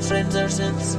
frames ever since.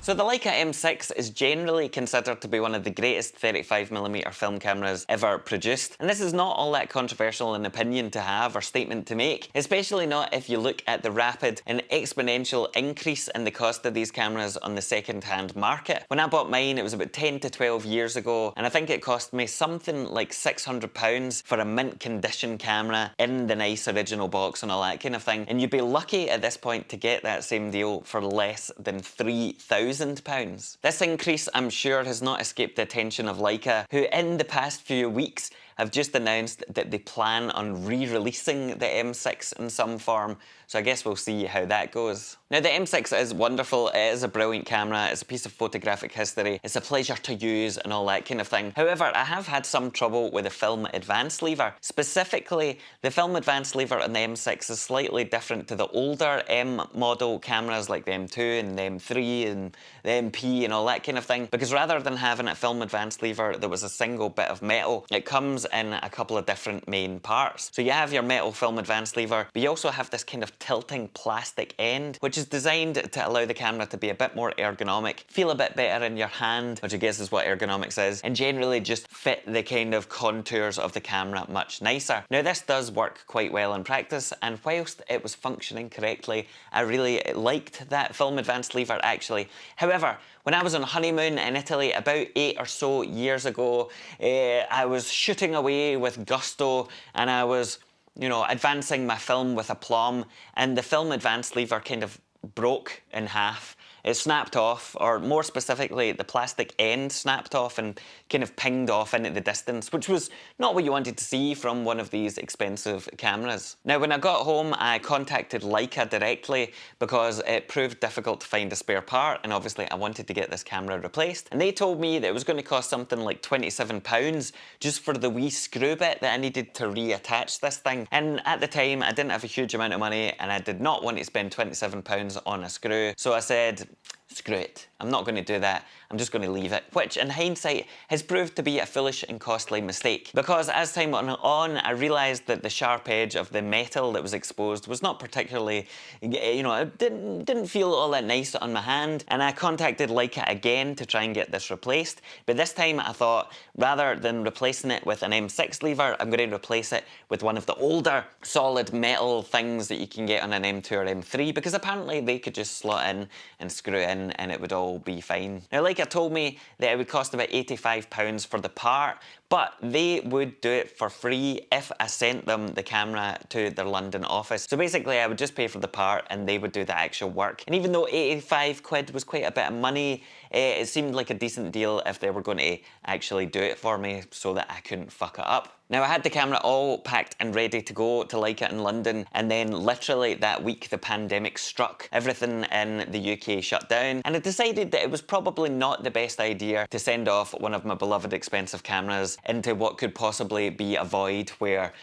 So the Leica M6 is generally considered to be one of the greatest 35mm film cameras ever produced, and this is not all that controversial an opinion to have or statement to make, especially not if you look at the rapid and exponential increase in the cost of these cameras on the second-hand market. When I bought mine, it was about 10 to 12 years ago, and I think it cost me something like £600 for a mint condition camera in the nice original box and all that kind of thing, and you'd be lucky at this point to get that same deal for less than £3,000. This increase, I'm sure, has not escaped the attention of Leica, who in the past few weeks have just announced that they plan on re-releasing the M6 in some form, so I guess we'll see how that goes. Now the M6 is wonderful, it is a brilliant camera, it's a piece of photographic history, it's a pleasure to use and all that kind of thing. However, I have had some trouble with the film advance lever. Specifically, the film advance lever on the M6 is slightly different to the older M model cameras like the M2 and the M3 and the MP and all that kind of thing, because rather than having a film advance lever that was a single bit of metal, it comes in a couple of different main parts. So you have your metal film advance lever, but you also have this kind of tilting plastic end, which is designed to allow the camera to be a bit more ergonomic, feel a bit better in your hand, which I guess is what ergonomics is, and generally just fit the kind of contours of the camera much nicer. Now this does work quite well in practice, and whilst it was functioning correctly, I really liked that film advance lever actually. However, when I was on honeymoon in Italy about 8 or so years ago, I was shooting away with gusto and I was, advancing my film with aplomb, and the film advance lever kind of broke in half. It snapped off, or more specifically, the plastic end snapped off and kind of pinged off into the distance, which was not what you wanted to see from one of these expensive cameras. Now, when I got home, I contacted Leica directly because it proved difficult to find a spare part, and obviously I wanted to get this camera replaced. And they told me that it was going to cost something like £27 just for the wee screw bit that I needed to reattach this thing. And at the time, I didn't have a huge amount of money, and I did not want to spend £27 on a screw, so I said, screw it, I'm not going to do that, I'm just going to leave it, which in hindsight has proved to be a foolish and costly mistake, because as time went on I realised that the sharp edge of the metal that was exposed was not particularly, it didn't feel all that nice on my hand, and I contacted Leica again to try and get this replaced, but this time I thought rather than replacing it with an M6 lever, I'm going to replace it with one of the older solid metal things that you can get on an M2 or M3, because apparently they could just slot in and screw in and it would all be fine. Now Leica told me that it would cost about £85 for the part, but they would do it for free if I sent them the camera to their London office. So basically I would just pay for the part and they would do the actual work. And even though 85 quid was quite a bit of money, it seemed like a decent deal if they were going to actually do it for me so that I couldn't fuck it up. Now I had the camera all packed and ready to go to Leica in London, and then literally that week the pandemic struck. Everything in the UK shut down, and I decided that it was probably not the best idea to send off one of my beloved expensive cameras into what could possibly be a void where,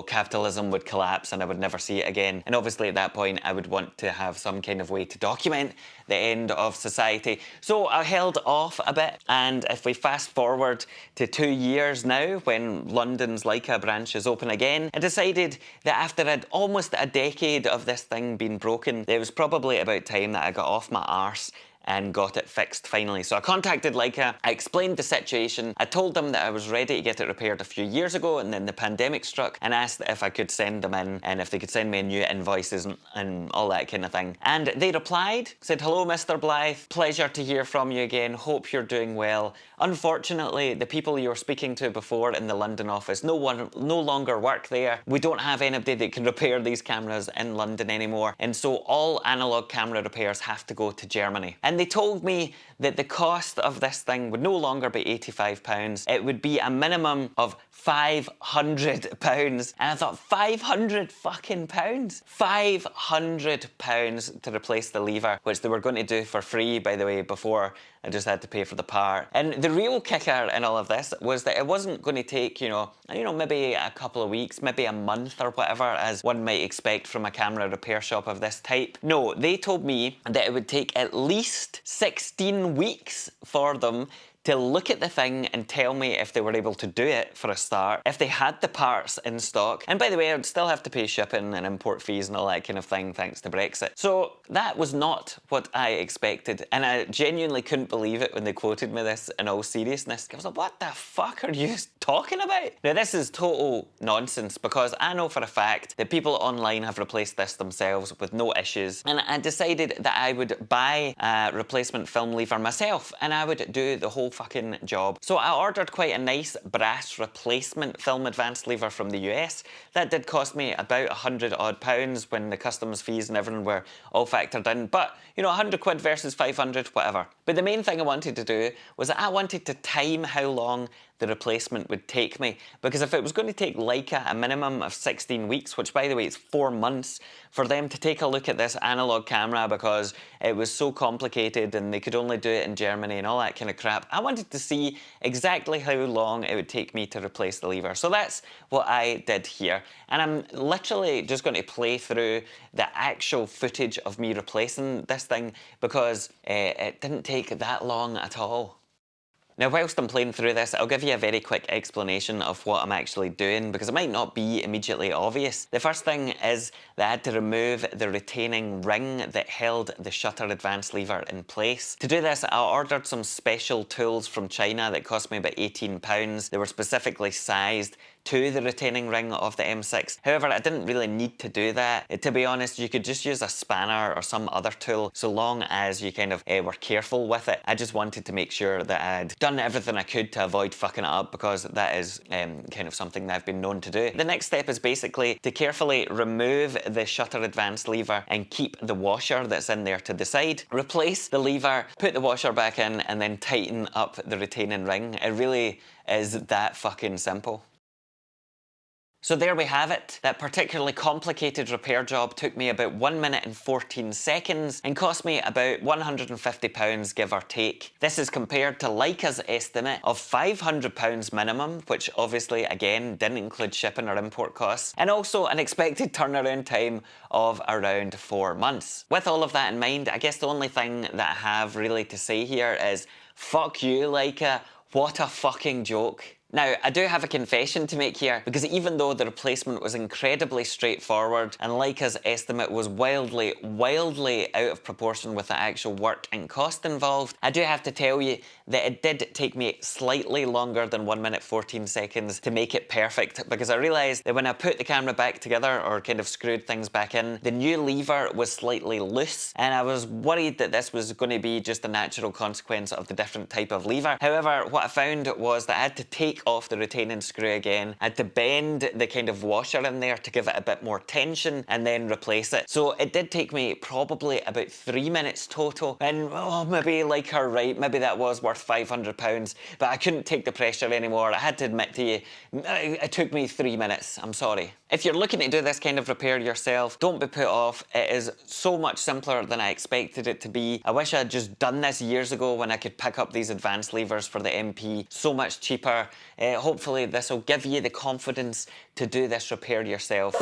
capitalism would collapse and I would never see it again. And obviously at that point I would want to have some kind of way to document the end of society. So I held off a bit, and if we fast forward to 2 years now, when London's Leica branch is open again, I decided that after almost a decade of this thing being broken, it was probably about time that I got off my arse and got it fixed finally. So I contacted Leica, I explained the situation, I told them that I was ready to get it repaired a few years ago, and then the pandemic struck, and asked if I could send them in and if they could send me new invoices and all that kind of thing. And they replied, said, "Hello Mr. Blythe, pleasure to hear from you again, hope you're doing well. Unfortunately, the people you were speaking to before in the London office no longer work there. We don't have anybody that can repair these cameras in London anymore, and so all analog camera repairs have to go to Germany." And they told me that the cost of this thing would no longer be £85, it would be a minimum of £500. And I thought, 500 fucking pounds? £500 to replace the lever, which they were going to do for free, by the way, before I just had to pay for the part. And the real kicker in all of this was that it wasn't going to take, maybe a couple of weeks, maybe a month or whatever, as one might expect from a camera repair shop of this type. No, they told me that it would take at least 16 weeks for them to look at the thing and tell me if they were able to do it for a start, if they had the parts in stock, and by the way, I would still have to pay shipping and import fees and all that kind of thing thanks to Brexit. So that was not what I expected, and I genuinely couldn't believe it when they quoted me this in all seriousness. I was like, what the fuck are you talking about? Now this is total nonsense, because I know for a fact that people online have replaced this themselves with no issues, and I decided that I would buy a replacement film lever myself and I would do the whole fucking job. So I ordered quite a nice brass replacement film advance lever from the US. That did cost me about £100 odd when the customs fees and everything were all factored in, but you know, 100 quid versus 500, whatever. But the main thing I wanted to do was I wanted to time how long the replacement would take me, because if it was going to take Leica a minimum of 16 weeks, which by the way it's 4 months for them to take a look at this analog camera because it was so complicated and they could only do it in Germany and all that kind of crap, I wanted to see exactly how long it would take me to replace the lever. So that's what I did here, and I'm literally just going to play through the actual footage of me replacing this thing, because it didn't take that long at all. Now, whilst I'm playing through this, I'll give you a very quick explanation of what I'm actually doing, because it might not be immediately obvious. The first thing is that I had to remove the retaining ring that held the shutter advance lever in place. To do this, I ordered some special tools from China that cost me about £18. They were specifically sized to the retaining ring of the M6. However, I didn't really need to do that. To be honest, you could just use a spanner or some other tool, so long as you kind of were careful with it. I just wanted to make sure that I'd done everything I could to avoid fucking it up, because that is kind of something that I've been known to do. The next step is basically to carefully remove the shutter advance lever and keep the washer that's in there to the side. Replace the lever, put the washer back in, and then tighten up the retaining ring. It really is that fucking simple. So there we have it. That particularly complicated repair job took me about 1 minute and 14 seconds and cost me about £150, give or take. This is compared to Leica's estimate of £500 minimum, which obviously again didn't include shipping or import costs, and also an expected turnaround time of around 4 months. With all of that in mind, I guess the only thing that I have really to say here is fuck you, Leica. What a fucking joke. Now, I do have a confession to make here, because even though the replacement was incredibly straightforward and Leica's estimate was wildly out of proportion with the actual work and cost involved, I do have to tell you that it did take me slightly longer than 1 minute 14 seconds to make it perfect, because I realised that when I put the camera back together or kind of screwed things back in, the new lever was slightly loose, and I was worried that this was going to be just a natural consequence of the different type of lever. However, what I found was that I had to take off the retaining screw again. I had to bend the kind of washer in there to give it a bit more tension and then replace it. So it did take me probably about 3 minutes total, and maybe like her right, maybe that was worth £500, but I couldn't take the pressure anymore. I had to admit to you, it took me 3 minutes. I'm sorry. If you're looking to do this kind of repair yourself, don't be put off. It is so much simpler than I expected it to be. I wish I had just done this years ago when I could pick up these advanced levers for the MP so much cheaper. Hopefully this will give you the confidence to do this repair yourself.